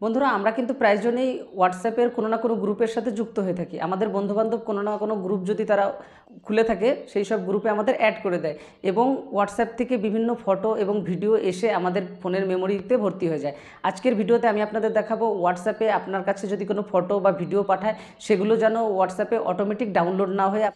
বন্ধুরা আমরা কিন্তু প্রায়জনই হোয়াটসঅ্যাপের কোনো না কোনো গ্রুপের সাথে যুক্ত হয়ে থাকি। আমাদের বন্ধুবান্ধব কোনো না কোনো গ্রুপ যদি তারা খুলে থাকে সেই সব গ্রুপে আমাদের অ্যাড করে দেয় এবং হোয়াটসঅ্যাপ থেকে বিভিন্ন ফটো এবং ভিডিও এসে আমাদের ফোনের মেমোরিতে ভর্তি হয়ে যায়। আজকের ভিডিওতে আমি আপনাদের দেখাবো হোয়াটসঅ্যাপে আপনার কাছে যদি কোনো ফটো বা ভিডিও পাঠায় সেগুলো যেন হোয়াটসঅ্যাপে অটোমেটিক ডাউনলোড না হয়ে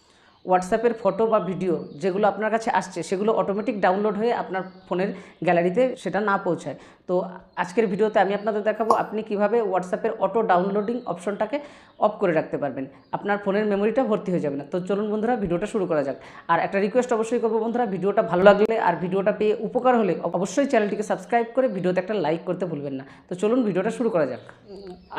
হোয়াটসঅ্যাপের ফটো বা ভিডিও যেগুলো আপনার কাছে আসছে সেগুলো অটোমেটিক ডাউনলোড হয়ে আপনার ফোনের গ্যালারিতে সেটা না পৌঁছায়। তো আজকের ভিডিওতে আমি আপনাদের দেখাবো আপনি কিভাবে হোয়াটসঅ্যাপের অটো ডাউনলোডিং অপশনটাকে অফ করে রাখতে পারবেন, আপনার ফোনের মেমোরিটা ভর্তি হয়ে যাবে না। তো চলুন বন্ধুরা ভিডিওটা শুরু করা যাক। আর একটা রিকোয়েস্ট অবশ্যই করবো বন্ধুরা, ভিডিওটা ভালো লাগলে আর ভিডিওটা পেয়ে উপকার হলে অবশ্যই চ্যানেলটিকে সাবস্ক্রাইব করে ভিডিওতে একটা লাইক করতে ভুলবেন না। তো চলুন ভিডিওটা শুরু করা যাক।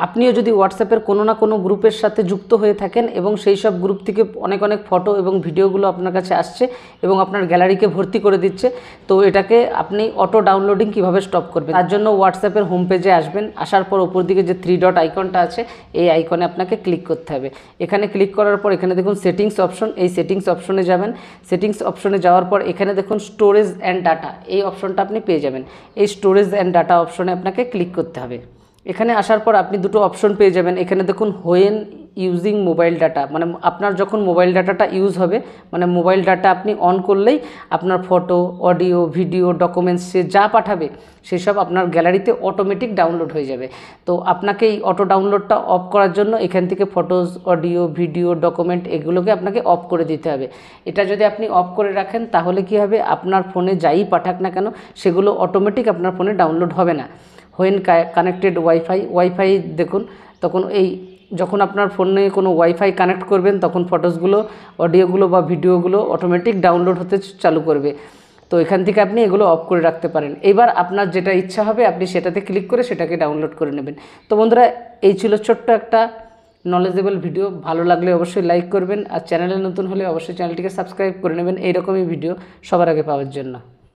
আপনিও যদি হোয়াটসঅ্যাপের কোনো না কোনো গ্রুপের সাথে যুক্ত হয়ে থাকেন এবং সেই সব গ্রুপ থেকে অনেক অনেক ফটো এবং ভিডিওগুলো আপনার কাছে আসছে এবং আপনার গ্যালারিকে ভর্তি করে দিচ্ছে, তো এটাকে আপনি অটো ডাউনলোডিং কিভাবে স্টপ করবেন তার জন্য হোয়াটসঅ্যাপের হোম পেজে আসবেন। আসার পর ওপর দিকে যে 3 ডট আইকনটা আছে এই আইকনে আপনাকে ক্লিক করতে হবে। এখানে ক্লিক করার পর এখানে দেখুন সেটিংস অপশন, এই সেটিংস অপশনে যাবেন। সেটিংস অপশনে যাওয়ার পর এখানে দেখুন স্টোরেজ অ্যান্ড ডাটা, এই অপশনটা আপনি পেয়ে যাবেন। এই স্টোরেজ অ্যান্ড ডাটা অপশনে আপনাকে ক্লিক করতে হবে। এখানে আসার পর আপনি দুটো অপশন পেয়ে যাবেন। এখানে দেখুন হোয়েন ইউজিং মোবাইল ডাটা, মানে আপনার যখন মোবাইল ডাটাটা ইউজ হবে, মানে মোবাইল ডাটা আপনি অন করলেই আপনার ফটো, অডিও, ভিডিও, ডকুমেন্টস সে যা পাঠাবে সেসব আপনার গ্যালারিতে অটোমেটিক ডাউনলোড হয়ে যাবে। তো আপনাকে এই অটো ডাউনলোডটা অফ করার জন্য এখান থেকে ফটোস, অডিও, ভিডিও, ডকুমেন্ট এগুলোকে আপনাকে অফ করে দিতে হবে। এটা যদি আপনি অফ করে রাখেন তাহলে কি হবে, আপনার ফোনে যাই পাঠাক না কেন সেগুলো অটোমেটিক আপনার ফোনে ডাউনলোড হবে না। হোয়েন কানেক্টেড ওয়াইফাই দেখুন, তখন যখন আপনার ফোনে কোনো ওয়াইফাই কানেক্ট করবেন তখন ফটোসগুলো, অডিওগুলো বা ভিডিওগুলো অটোমেটিক ডাউনলোড হতে চালু করবে। তো এখান থেকে আপনি এগুলো অফ করে রাখতে পারেন। এবার আপনার যেটা ইচ্ছা হবে আপনি সেটাতে ক্লিক করে সেটাকে ডাউনলোড করে নেবেন। তো বন্ধুরা এই ছিল ছোট্ট একটা নলেজেবল ভিডিও। ভালো লাগলে অবশ্যই লাইক করবেন আর চ্যানেলে নতুন হলে অবশ্যই চ্যানেলটিকে সাবস্ক্রাইব করে নেবেন এইরকমই ভিডিও সবার আগে পাওয়ার জন্য।